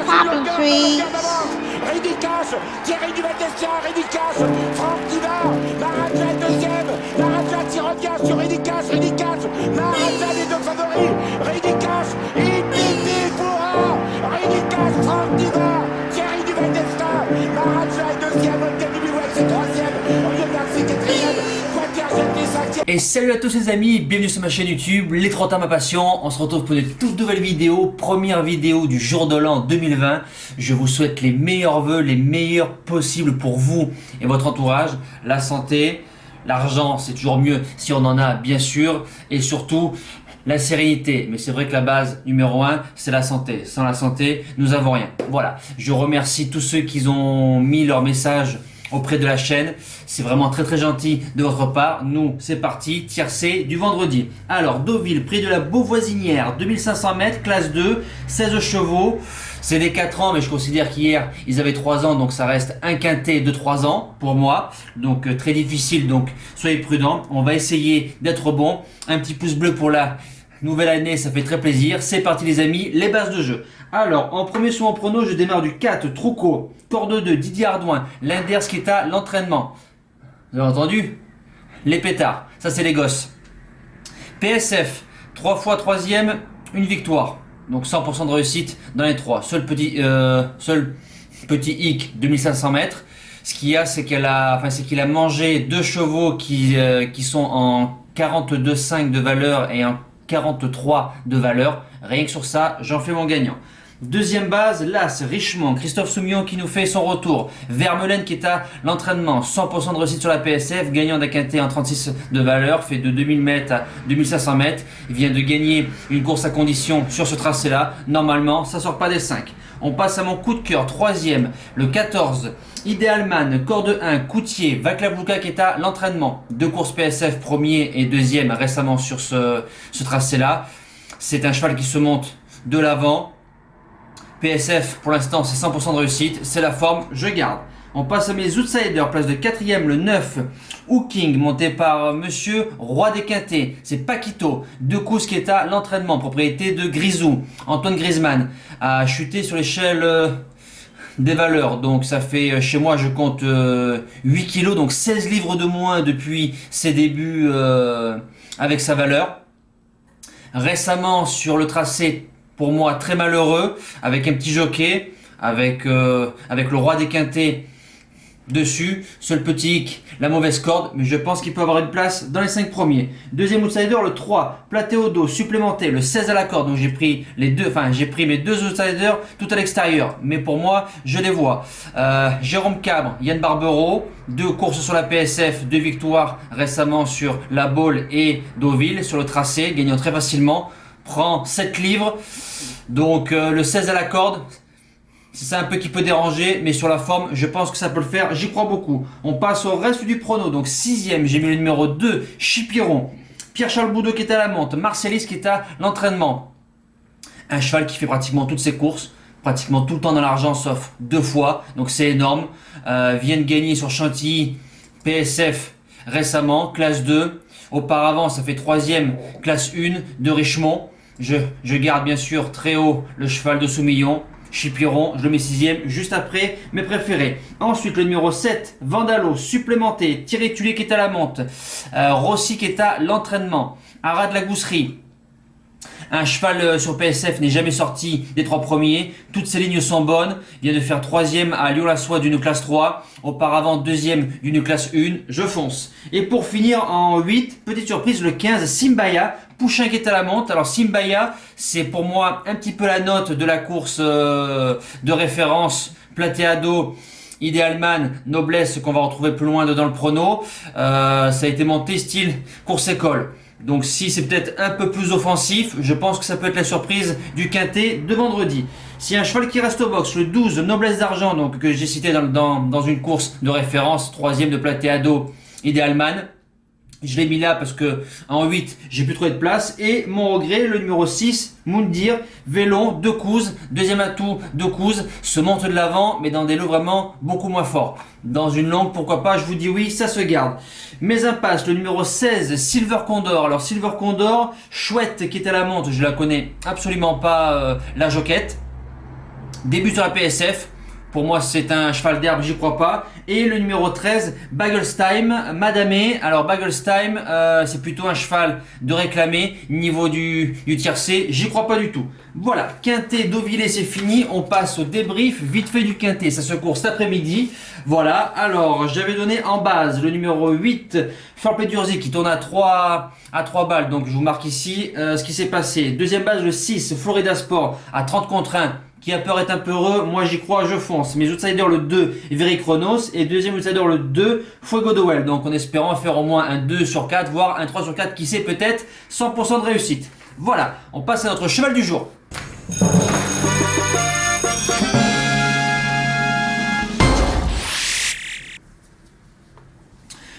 Popping trees. Ridicache, Thierry du Val-d'Estia, Ridicache, Franck Diva, Maraja deuxième, Maraja qui revient sur Ridicache, Maraja les deux favoris, Ridicache, Ipiti Foura, Ridicache, Franck Diva, Thierry du Val-d'Estia, Maraja est deuxième, Olga Bilouette c'est troisième, Olivier Garcia quatrième, Quater cinquième. Et salut à tous les amis, bienvenue sur ma chaîne YouTube, les 30 ans ma passion. On se retrouve pour une toute nouvelle vidéo, première vidéo du jour de l'an 2020. Je vous souhaite les meilleurs vœux, les meilleurs possibles pour vous et votre entourage. La santé, l'argent c'est toujours mieux si on en a bien sûr, et surtout la sérénité. Mais c'est vrai que la base numéro 1 c'est la santé. Sans la santé nous avons rien. Voilà, je remercie tous ceux qui ont mis leur message auprès de la chaîne, c'est vraiment très gentil de votre part. Nous c'est parti, tiercé du vendredi. Alors Deauville, prix de la Beauvoisinière, 2500 mètres, classe 2, 16 chevaux, c'est des 4 ans mais je considère qu'hier ils avaient 3 ans, donc ça reste un quintet de 3 ans pour moi, donc très difficile, donc soyez prudents. On va essayer d'être bon, un petit pouce bleu pour la nouvelle année, ça fait très plaisir. C'est parti les amis, les bases de jeu. Alors, en premier sur mon prono, je démarre du 4, Troucco, corde 2, Didier Ardouin, l'Inders qui est à l'entraînement. Vous avez entendu? Les pétards, ça c'est les gosses. PSF, 3 fois 3ème, une victoire. Donc 100% de réussite dans les 3. Seul petit hic, 2500 mètres. Ce qu'il y a, c'est qu'il a mangé 2 chevaux qui sont en 42,5 de valeur et en 43 de valeur. Rien que sur ça, j'en fais mon gagnant. Deuxième base, l'As, Richemont, Christophe Soumillon qui nous fait son retour. Vermeulen qui est à l'entraînement, 100% de réussite sur la PSF, gagnant d'un quintet en 36 de valeur, fait de 2000 mètres à 2500 mètres. Il vient de gagner une course à condition sur ce tracé-là. Normalement, ça sort pas des 5. On passe à mon coup de cœur, troisième, le 14, Idealman, corde 1, Coutier, Vaclavouka qui est à l'entraînement. 2 courses PSF, premier et deuxième récemment sur ce tracé-là. C'est un cheval qui se monte de l'avant. PSF pour l'instant c'est 100% de réussite, c'est la forme, je garde. On passe à mes outsiders, place de 4ème, le 9, Hooking, monté par monsieur Roi des Quintets, c'est Paquito, 2 courses qui est à l'entraînement, propriété de Grisou. Antoine Griezmann a chuté sur l'échelle des valeurs, donc ça fait chez moi je compte 8 kilos, donc 16 livres de moins depuis ses débuts avec sa valeur. Récemment sur le tracé, pour moi très malheureux, avec un petit jockey, avec le Roi des Quintets dessus, seul petit hic, la mauvaise corde, mais je pense qu'il peut avoir une place dans les 5 premiers. Deuxième outsider, le 3, Platéodo, supplémenté, le 16 à la corde, donc j'ai pris mes 2 outsiders tout à l'extérieur, mais pour moi, je les vois. Jérôme Cabre, Yann Barbero, 2 courses sur la PSF, 2 victoires récemment sur la Baule et Deauville, sur le tracé, gagnant très facilement, prend 7 livres, donc le 16 à la corde, c'est ça un peu qui peut déranger, mais sur la forme, je pense que ça peut le faire, j'y crois beaucoup. On passe au reste du prono, donc 6ème, j'ai mis le numéro 2, Chipiron, Pierre-Charles Boudot qui est à la monte, Marcelis qui est à l'entraînement. Un cheval qui fait pratiquement toutes ses courses, pratiquement tout le temps dans l'argent, sauf 2 fois, donc c'est énorme. Vient de gagner sur Chantilly, PSF récemment, classe 2. Auparavant, ça fait 3ème, classe 1 de Richemont. Je garde bien sûr très haut le cheval de Soumillon, Chipiron, je le mets 6ème, juste après mes préférés. Ensuite le numéro 7, Vandalo, supplémenté, Thierry Tullier qui est à la monte, Rossi qui est à l'entraînement, Arad la Gousserie. Un cheval sur PSF n'est jamais sorti des 3 premiers. Toutes ses lignes sont bonnes. Il vient de faire 3ème à Lyon-la-Soie d'une classe 3. Auparavant 2ème d'une classe 1. Je fonce. Et pour finir en 8, petite surprise, le 15, Simbaya. Pouchin qui est à la monte. Alors Simbaya, c'est pour moi un petit peu la note de la course de référence Platéado. Idealman, Noblesse qu'on va retrouver plus loin dans le prono. Ça a été monté style course école. Donc si c'est peut-être un peu plus offensif, je pense que ça peut être la surprise du quintet de vendredi. S'il y a un cheval qui reste au box, le 12, Noblesse d'Argent, donc que j'ai cité dans une course de référence, 3ème de Platéado, Idealman. Je l'ai mis là parce que en 8, j'ai plus trouvé de place. Et mon regret, le numéro 6, Moundir, Vélon, Decouze, deuxième atout, Decouze, se monte de l'avant, mais dans des lots vraiment beaucoup moins forts. Dans une longue, pourquoi pas, je vous dis oui, ça se garde. Mes impasses, le numéro 16, Silver Condor. Alors Silver Condor, chouette qui est à la monte, je la connais absolument pas, la joquette. Début sur la PSF. Pour moi, c'est un cheval d'herbe, j'y crois pas. Et le numéro 13, Bagelsheim, Madamé. Alors, Bagelsheim, c'est plutôt un cheval de réclamé, niveau du tiercé. J'y crois pas du tout. Voilà, Quintet Deauvillé, c'est fini. On passe au débrief vite fait du Quintet. Ça se court cet après-midi. Voilà, alors, j'avais donné en base le numéro 8, Farpedurzi, qui tourne à 3 balles. Donc, je vous marque ici ce qui s'est passé. Deuxième base, le 6, Florida Sport, à 30 contre 1. Qui a peur est un peu heureux, moi j'y crois, je fonce. Mes outsiders le 2, Very Chronos, et deuxième outsider le 2, Fuego de Well. Donc en espérant faire au moins un 2 sur 4, voire un 3 sur 4, qui sait peut-être 100% de réussite. Voilà, on passe à notre cheval du jour.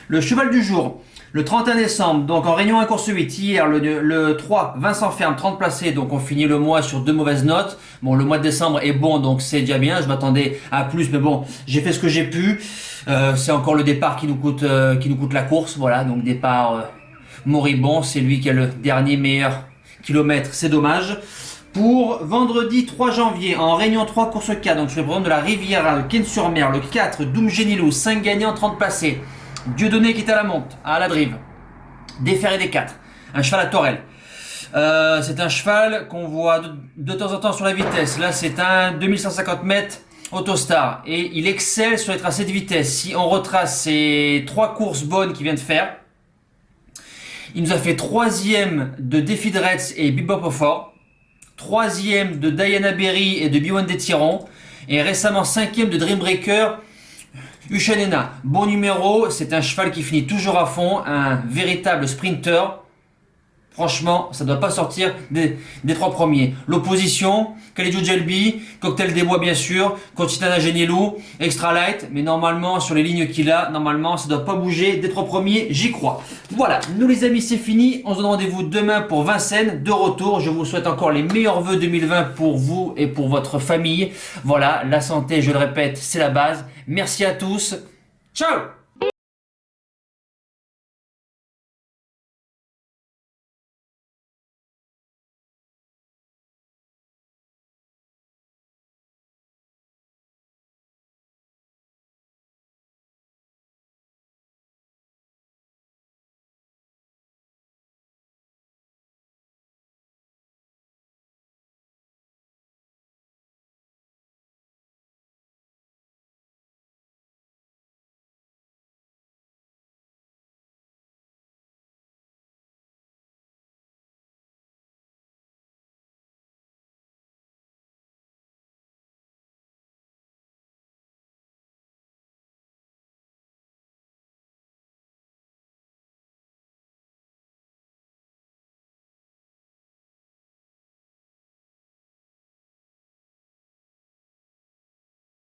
Le cheval du jour. Le 31 décembre, donc en réunion 1 course 8, hier le 3, Vincent Ferme, 30 placés, donc on finit le mois sur 2 mauvaises notes. Bon, le mois de décembre est bon, donc c'est déjà bien, je m'attendais à plus, mais bon, j'ai fait ce que j'ai pu. C'est encore le départ qui nous coûte la course, voilà, donc départ moribond, c'est lui qui a le dernier meilleur kilomètre, c'est dommage. Pour vendredi 3 janvier, en réunion 3 course 4, donc sur le programme de la Riviera, le Ken-sur-Mer, le 4, Doom Genilou, 5 gagnants, 30 placés. Dieudonné qui est à la monte, à la drive. Déferré des 4. Un cheval à Torel. C'est un cheval qu'on voit de temps en temps sur la vitesse. Là, c'est un 2150 mètres Autostar. Et il excelle sur les tracés de vitesse. Si on retrace ces 3 courses bonnes qu'il vient de faire, il nous a fait 3e de Défi de Retz et Bebop au Fort. 3e de Diana Berry et de B1 des Tyrons. Et récemment 5e de Dreambreaker. Uchanena, bon numéro, c'est un cheval qui finit toujours à fond, un véritable sprinter. Franchement, ça ne doit pas sortir des 3 premiers. L'opposition, Khalidou Djelbi, Cocktail des Bois bien sûr, Continana Genilou, Extra Light, mais normalement sur les lignes qu'il a, normalement ça ne doit pas bouger des 3 premiers, j'y crois. Voilà, nous les amis c'est fini, on se donne rendez-vous demain pour Vincennes, de retour. Je vous souhaite encore les meilleurs vœux 2020 pour vous et pour votre famille. Voilà, la santé, je le répète, c'est la base. Merci à tous, ciao.